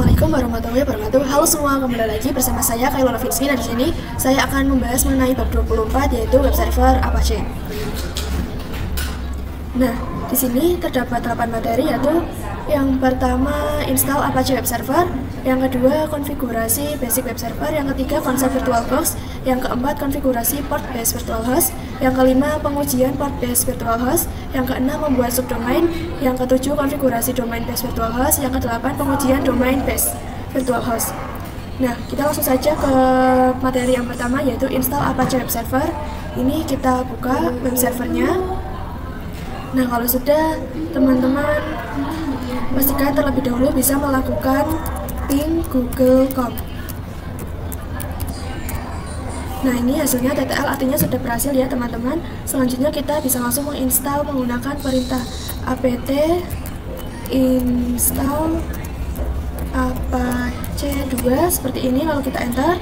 Assalamualaikum warahmatullahi wabarakatuh. Halo semua, kembali lagi bersama saya Kaila Novinsky. Dan di sini saya akan membahas mengenai bab 24, yaitu web server Apache. Nah, di sini terdapat 8 materi, yaitu yang pertama install Apache web server, yang kedua konfigurasi basic web server, yang ketiga konsep VirtualBox, yang keempat konfigurasi port based virtual host, yang kelima pengujian port based virtual host, yang keenam membuat subdomain, yang ketujuh konfigurasi domain based virtual host, yang kedelapan pengujian domain based virtual host. Nah, kita langsung saja ke materi yang pertama, yaitu install Apache web server. Ini kita buka web servernya. Nah, kalau sudah, teman-teman pastikan terlebih dahulu bisa melakukan ping google.com. Nah, ini hasilnya TTL, artinya sudah berhasil ya teman-teman. Selanjutnya kita bisa langsung menginstal menggunakan perintah apt install apache 2 seperti ini, lalu kita enter.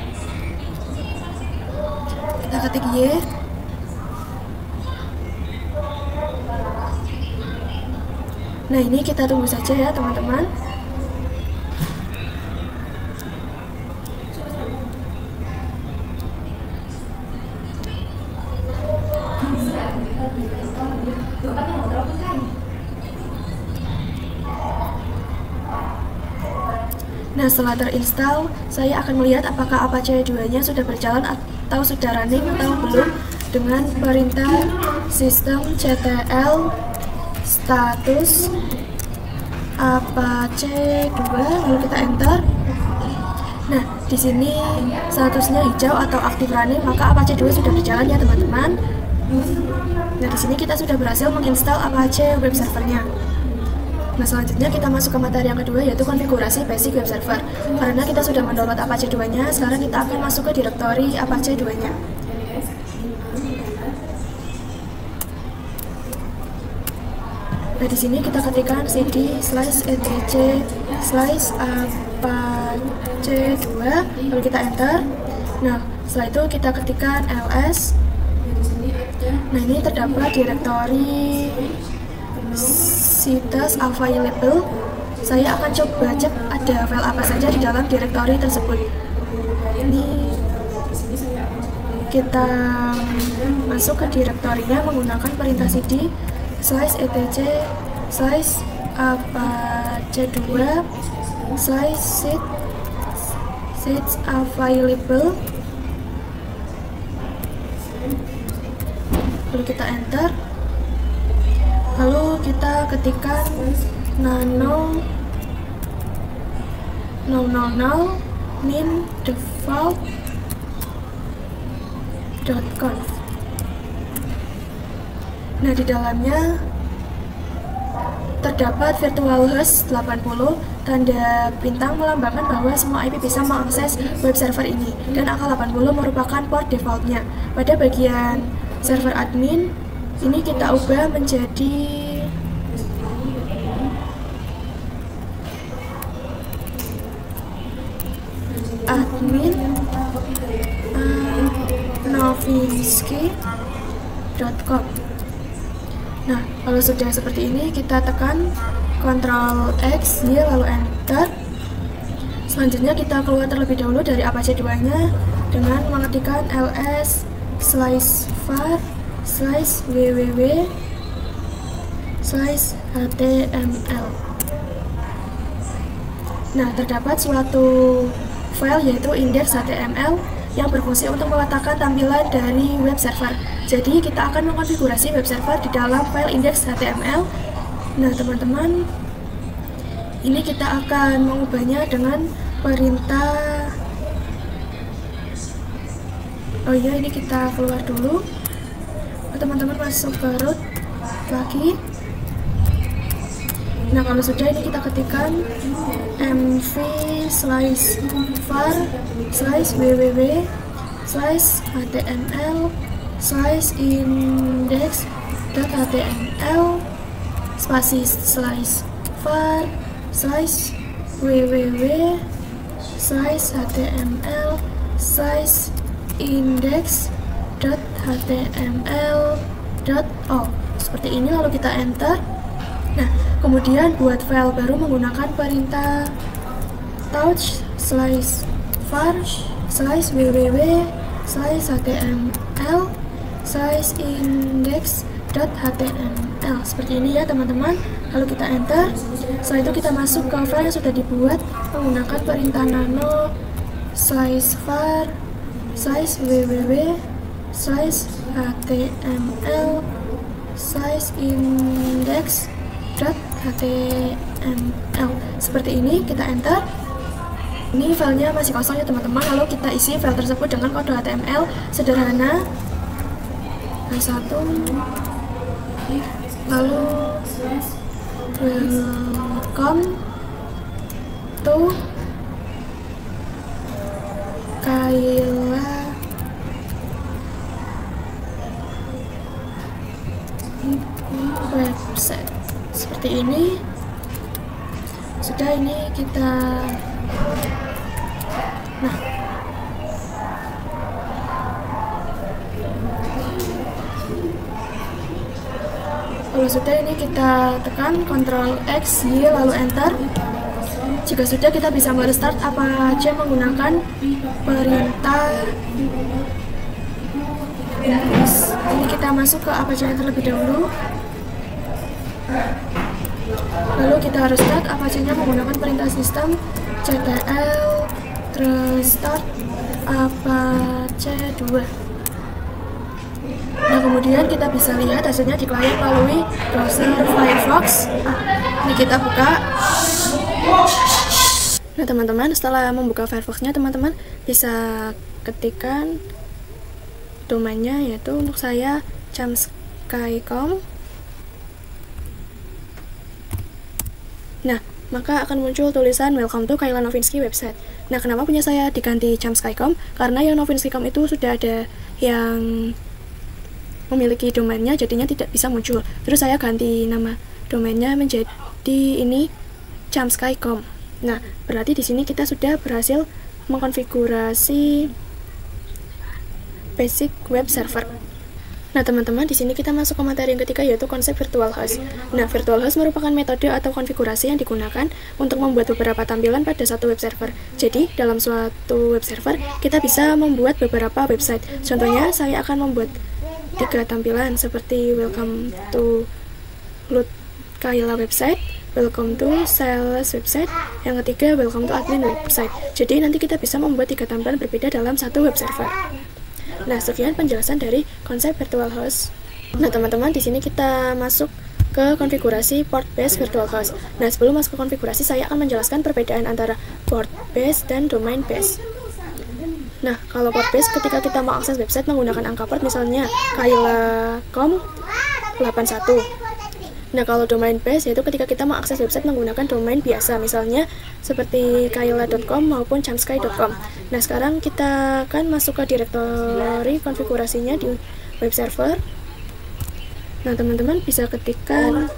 Kita ketik Y. Nah, ini kita tunggu saja ya teman-teman. Nah, setelah terinstall, saya akan melihat apakah Apache 2-nya sudah berjalan atau sudah running atau belum dengan perintah systemctl status Apache 2, lalu kita enter. Nah, di sini statusnya hijau atau aktif running, maka Apache 2 sudah berjalan ya teman-teman. Nah, di sini kita sudah berhasil menginstal Apache web servernya. Nah, selanjutnya kita masuk ke materi yang kedua, yaitu konfigurasi basic web server. Karena kita sudah mendownload Apache 2-nya, sekarang kita akan masuk ke direktori Apache 2-nya. Nah, di sini kita ketikkan cd/etc/apache2, lalu kita enter. Nah, setelah itu kita ketikkan ls. Nah, ini terdapat direktori situs available. Saya akan coba cek ada file apa saja di dalam direktori tersebut. Ini kita masuk ke direktorinya menggunakan perintah cd/etc/apache2/sits available, lalu kita enter. Lalu kita ketikkan nano 000 min default.conf. Nah, di dalamnya terdapat virtual host 80, tanda bintang melambangkan bahwa semua IP bisa mengakses web server ini, dan angka 80 merupakan port defaultnya. Pada bagian server admin, ini kita ubah menjadi admin novinsky.com. Nah, kalau sudah seperti ini, kita tekan Ctrl X, Y, lalu enter. Selanjutnya kita keluar terlebih dahulu dari Apache 2-nya dengan mengetikkan ls/var/www/html. Nah, terdapat suatu file, yaitu index.html, yang berfungsi untuk meletakkan tampilan dari web server. Jadi kita akan mengkonfigurasi web server di dalam file index.html. Nah, teman-teman, ini kita akan mengubahnya dengan perintah. Oh iya, ini kita keluar dulu. Teman-teman masuk ke root lagi. Nah, kalau sudah, ini kita ketikkan mv/var/www/index.html /var/www/index.html.all. Seperti ini, lalu kita enter. Nah, kemudian buat file baru menggunakan perintah touch /var /www /html /index.html. Seperti ini ya teman-teman. Lalu kita enter. Setelah itu kita masuk ke file yang sudah dibuat menggunakan perintah nano /var /www /html /index.html. Seperti ini, kita enter. Ini filenya masih kosong ya teman-teman. Lalu kita isi file tersebut dengan kode HTML sederhana satu, lalu welcome to Kayla website. Seperti ini. Sudah, ini kita kalau sudah, ini kita tekan Ctrl X, Y, lalu enter. Jika sudah, kita bisa merestart apa aja menggunakan perintah. Ini kita masuk ke apa aja terlebih dahulu. Lalu kita harus start Apache-nya menggunakan perintah sistem ctl restart Apache 2. Nah, kemudian kita bisa lihat hasilnya di klien melalui browser Firefox. Ini kita buka. Nah teman-teman, setelah membuka Firefox-nya, teman-teman bisa ketikkan domainnya, yaitu untuk saya chamsky.com. Nah, maka akan muncul tulisan Welcome to Kayla Novinsky website. Nah, kenapa punya saya diganti chamsky.com? Karena yang Novinsky.com itu sudah ada yang memiliki domainnya, jadinya tidak bisa muncul. Terus saya ganti nama domainnya menjadi ini chamsky.com. Nah, berarti di sini kita sudah berhasil mengkonfigurasi basic web server. Nah teman-teman, di sini kita masuk ke materi yang ketiga, yaitu konsep virtual host. Nah, virtual host merupakan metode atau konfigurasi yang digunakan untuk membuat beberapa tampilan pada satu web server. Jadi, dalam suatu web server, kita bisa membuat beberapa website. Contohnya, saya akan membuat 3 tampilan seperti welcome to Kayla website, welcome to sales website, yang ketiga welcome to admin website. Jadi nanti kita bisa membuat 3 tampilan berbeda dalam satu web server. Nah, sekian penjelasan dari konsep virtual host. Nah, teman-teman, di sini kita masuk ke konfigurasi port based virtual host. Nah, sebelum masuk ke konfigurasi, saya akan menjelaskan perbedaan antara port based dan domain based. Nah, kalau port based, ketika kita mau akses website menggunakan angka port, misalnya kayla.com 81. Nah, kalau domain based, yaitu ketika kita mau akses website menggunakan domain biasa, misalnya seperti kayla.com maupun chamsky.com. Nah, sekarang kita akan masuk ke direktori konfigurasinya di web server. Nah, teman-teman bisa ketikkan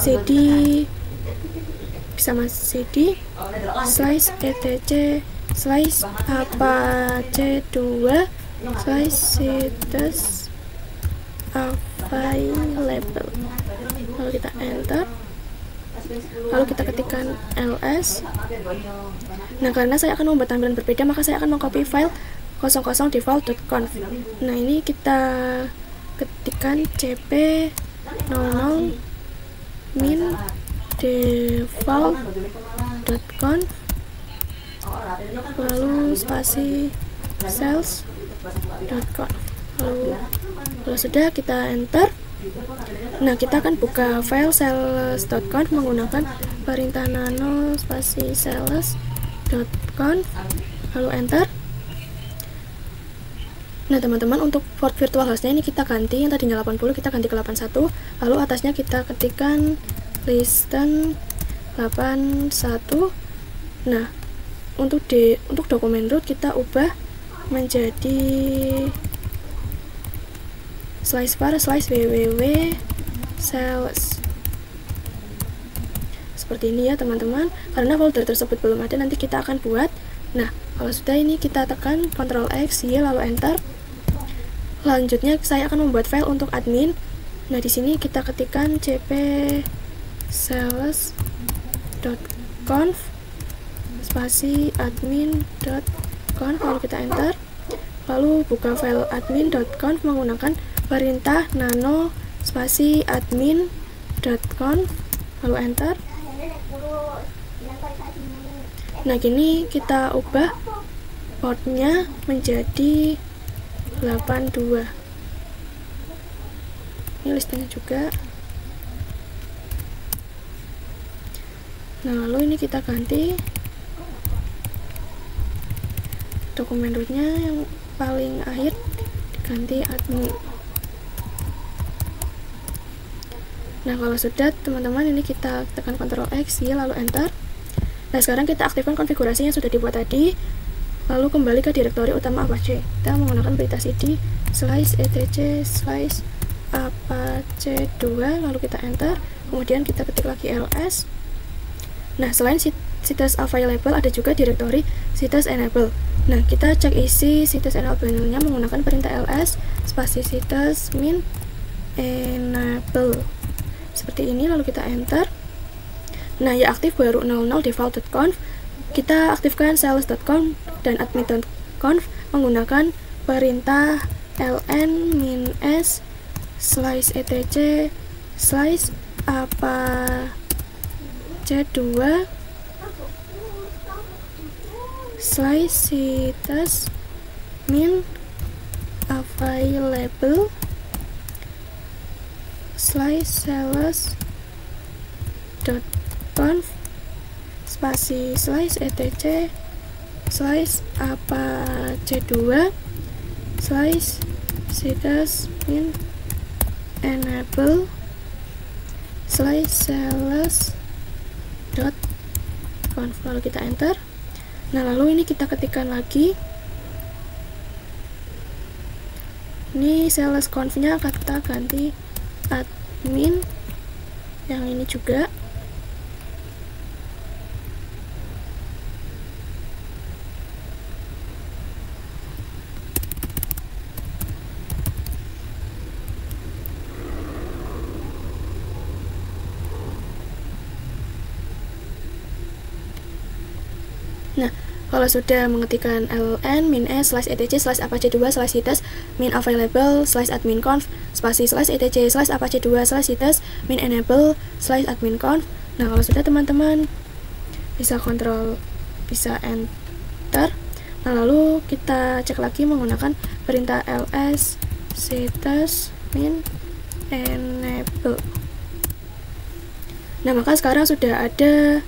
cd, bisa cd /etc/apache2 /status available. Lalu kita enter, lalu kita ketikkan ls. Nah, karena saya akan membuat tampilan berbeda, maka saya akan mengcopy file 00default.conf. Nah, ini kita ketikkan cp 00 min default.conf, lalu spasi sales.conf. Lalu sudah, kita enter. Nah, kita akan buka file sales.conf menggunakan perintah nano spasi sales.conf, lalu enter. Nah, teman-teman, untuk port virtual hostnya ini kita ganti, yang tadinya 80 kita ganti ke 81, lalu atasnya kita ketikkan listen 81. Nah, untuk dokumen root kita ubah menjadi /var /www sales. Seperti ini ya teman-teman. Karena folder tersebut belum ada, nanti kita akan buat. Nah, kalau sudah, ini kita tekan Ctrl X, Y, lalu enter. Selanjutnya saya akan membuat file untuk admin. Nah, di sini kita ketikkan cp sales.conf spasi admin.conf, lalu kita enter. Lalu buka file admin.conf menggunakan perintah nano spasi admin.conf, lalu enter. Nah, gini kita ubah portnya menjadi 82. Ini listingnya juga. Nah, lalu ini kita ganti dokumen rootnya yang paling akhir diganti admin. Nah, kalau sudah teman-teman, ini kita tekan Ctrl X ya, lalu enter. Nah, sekarang kita aktifkan konfigurasi yang sudah dibuat tadi, lalu kembali ke direktori utama Apache. Kita menggunakan perintah cd /etc /apache2, lalu kita enter, kemudian kita ketik lagi ls. Nah, selain situs available ada juga direktori situs enable. Nah, kita cek isi situs enable-nya menggunakan perintah ls spasi situs min enable seperti ini, lalu kita enter. Nah, ya aktif baru 00 default.conf. Kita aktifkan sales.conf dan admin.conf menggunakan perintah ln-s /etc /apache2 /situs min available /sales.conf spasi /etc /apache2 /situs min enable /sales.conf, lalu kita enter. Nah, lalu ini kita ketikkan lagi, ini sales conf-nya kita ganti admin yang ini juga. Nah, kalau sudah mengetikkan ln-s /etc /apache2 /situs min available /admin.conf spasi /etc /apache2 /situs min enable /admin.conf. Nah, kalau sudah teman-teman bisa enter. Nah, lalu kita cek lagi menggunakan perintah ls situs min enable. Nah, maka sekarang sudah ada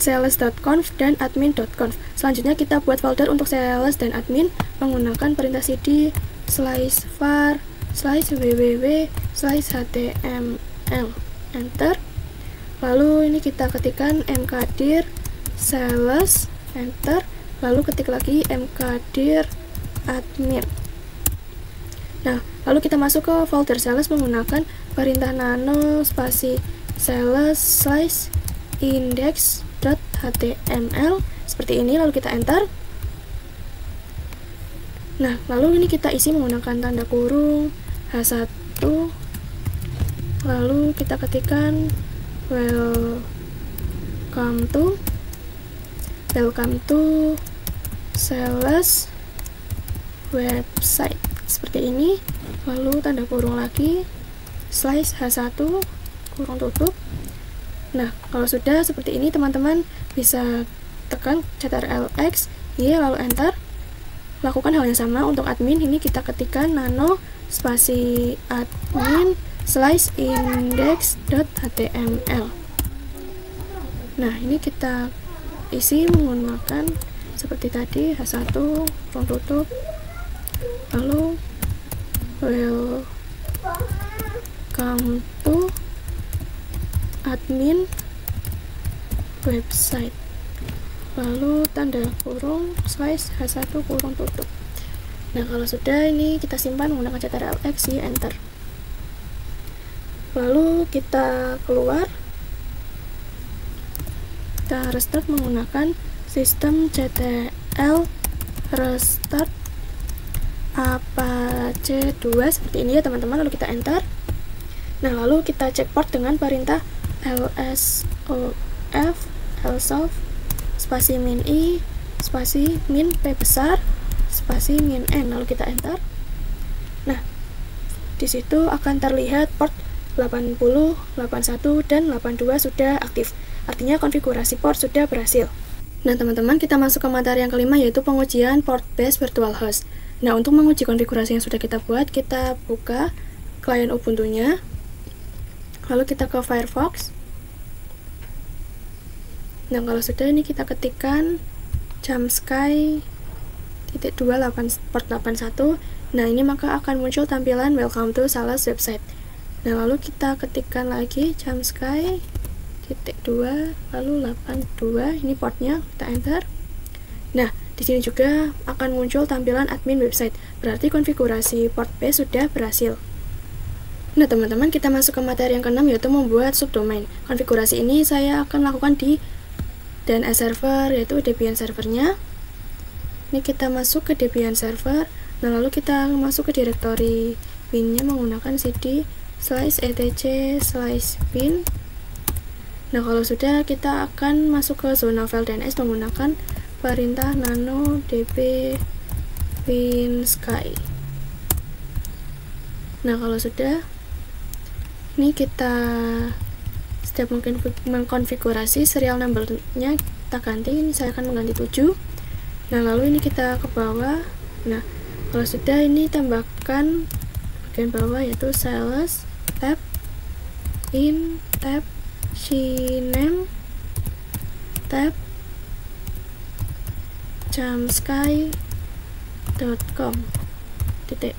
sales.conf dan admin.conf. Selanjutnya kita buat folder untuk sales dan admin menggunakan perintah cd /var /www/html, enter. Lalu ini kita ketikkan mkdir sales, enter. Lalu ketik lagi mkdir admin. Nah, lalu kita masuk ke folder sales menggunakan perintah nano spasi sales /index.html seperti ini, lalu kita enter. Nah, lalu ini kita isi menggunakan tanda kurung H1, lalu kita ketikkan welcome to sales website seperti ini, lalu tanda kurung lagi /H1 kurung tutup. Nah, kalau sudah seperti ini teman-teman bisa tekan Ctrl+X Y, lalu enter. Lakukan hal yang sama untuk admin. Ini kita ketikkan nano spasi admin /index.html. Nah, ini kita isi menggunakan seperti tadi H1 kurung tutup, lalu welcome to admin website, lalu tanda kurung /H1 kurung tutup. Nah, kalau sudah ini kita simpan menggunakan Ctrl+X Y, enter. Lalu kita keluar, kita restart menggunakan systemctl restart apache2 seperti ini ya teman-teman, lalu kita enter. Nah, lalu kita cek port dengan perintah lsof spasi min i, spasi min p besar, spasi min n, lalu kita enter. Nah, di situ akan terlihat port 80, 81, dan 82 sudah aktif. Artinya konfigurasi port sudah berhasil. Nah, teman-teman, kita masuk ke materi yang kelima, yaitu pengujian port-based virtual host. Nah, untuk menguji konfigurasi yang sudah kita buat, kita buka klien Ubuntu-nya, lalu kita ke Firefox. Nah, kalau sudah, ini kita ketikkan Jamsky port 81. Nah, ini maka akan muncul tampilan welcome to Sales website. Nah, lalu kita ketikkan lagi Jamsky lalu 82, ini portnya, kita enter. Nah, di sini juga akan muncul tampilan admin website, berarti konfigurasi port base sudah berhasil. Nah, teman-teman, kita masuk ke materi yang keenam, yaitu membuat subdomain. Konfigurasi ini saya akan lakukan di DNS server, yaitu Debian servernya. Ini kita masuk ke Debian server. Nah, lalu kita masuk ke direktori bin-nya menggunakan cd /etc/bin. Nah, kalau sudah, kita akan masuk ke zona file DNS menggunakan perintah nano db bin sky. Nah, kalau sudah, ini kita setiap mungkin mengkonfigurasi serial number-nya kita ganti. Ini saya akan mengganti 7. Nah, lalu ini kita ke bawah. Nah, kalau sudah, ini tambahkan bagian bawah, yaitu sales, tab, in, tab, cname, tab, jamsky.com. Titik.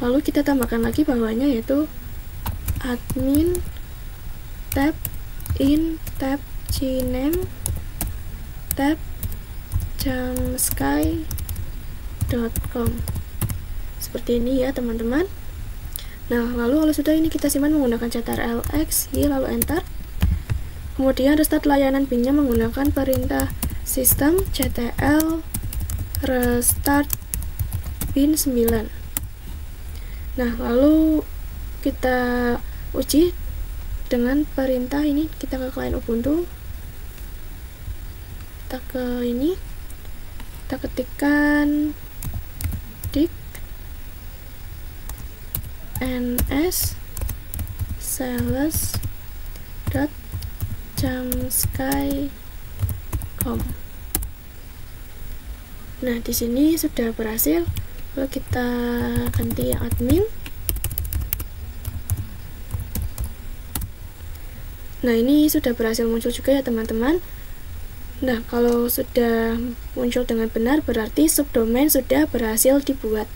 Lalu kita tambahkan lagi bawahnya, yaitu admin, tab, in, tab, cname, tab, jamsky.com. Seperti ini ya, teman-teman. Nah, lalu kalau sudah, ini kita simpan menggunakan ctrl+x, lalu enter. Kemudian restart layanan bin-nya menggunakan perintah sistem ctl restart bin 9. Nah, lalu kita uji dengan perintah ini. Kita ke klien Ubuntu, kita ke ini, kita ketikkan dik ns sales.jamsky.com. Nah, di sini sudah berhasil. Lalu kita ganti yang admin. Nah, ini sudah berhasil muncul juga ya, teman-teman. Nah, kalau sudah muncul dengan benar, berarti subdomain sudah berhasil dibuat.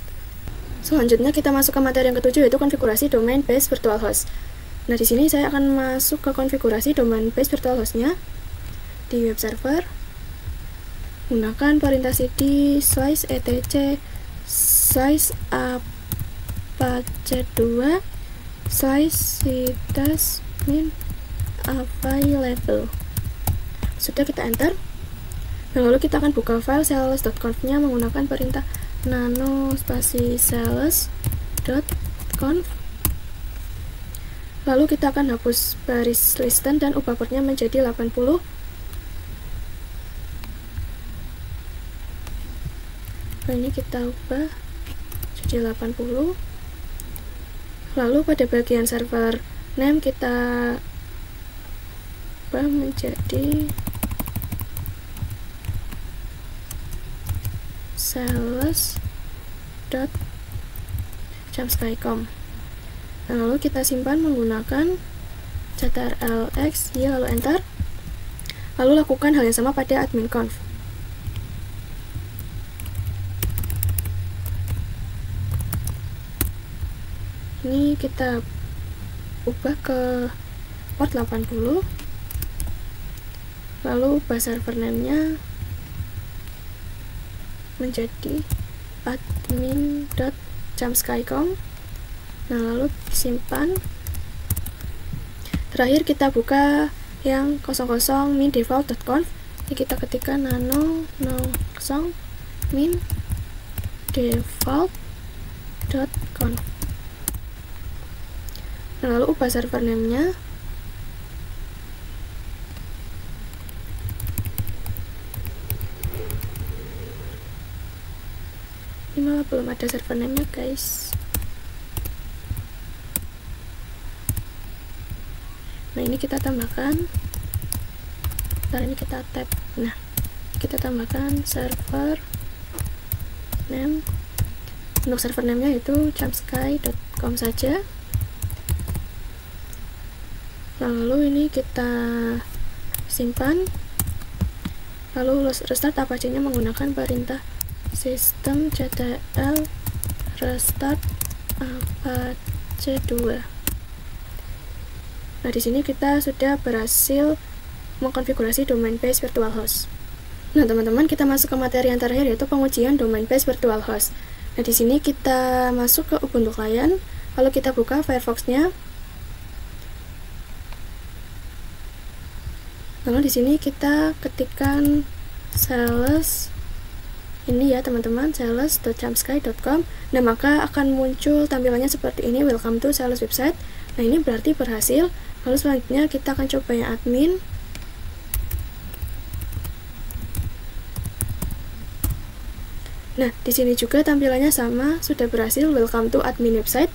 Selanjutnya kita masuk ke materi yang ketujuh, yaitu konfigurasi domain base virtual host. Nah, di sini saya akan masuk ke konfigurasi domain base virtual host-nya di web server. Gunakan perintah cd /etc /apache2 /situs min available. Sudah, kita enter. Nah, lalu kita akan buka file sales.conf-nya menggunakan perintah nano spasi sales.conf. Lalu kita akan hapus baris listen dan ubah portnya menjadi 80. Nah, ini kita ubah jadi 80. Lalu pada bagian server name kita ubah menjadi sales.jamsky.com. Nah, lalu kita simpan menggunakan ctrl+x, lalu enter. Lalu lakukan hal yang sama pada admin conf. Ini kita ubah ke port 80. Lalu ubah server name-nya menjadi admin.jamsky.com. Nah, lalu simpan. Terakhir kita buka yang 00 min default.conf. Ini kita ketikkan nano 0 min default.conf. Nah, lalu ubah server name-nya Ini malah belum ada server name-nya guys. Nah ini kita tambahkan, ntar ini kita tab. Nah kita tambahkan server name. Untuk server name-nya itu jumpsky.com saja. Lalu ini kita simpan. Lalu restart Apache-nya menggunakan perintah systemctl restart apache 2. Nah, di sini kita sudah berhasil mengkonfigurasi domain base virtual host. Nah, teman-teman, kita masuk ke materi yang terakhir, yaitu pengujian domain base virtual host. Nah, di sini kita masuk ke Ubuntu Client, lalu kita buka Firefox-nya. Lalu di sini kita ketikkan sales, ini ya teman-teman, sales.jumpsky.com. Nah, maka akan muncul tampilannya seperti ini, welcome to sales website. Nah, ini berarti berhasil. Lalu selanjutnya kita akan coba yang admin. Nah, di sini juga tampilannya sama, sudah berhasil, welcome to admin website.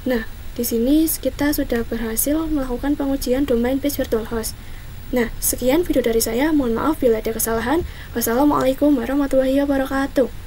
Nah, di sini kita sudah berhasil melakukan pengujian domain base virtual host. Nah, sekian video dari saya, mohon maaf bila ada kesalahan. Wassalamualaikum warahmatullahi wabarakatuh.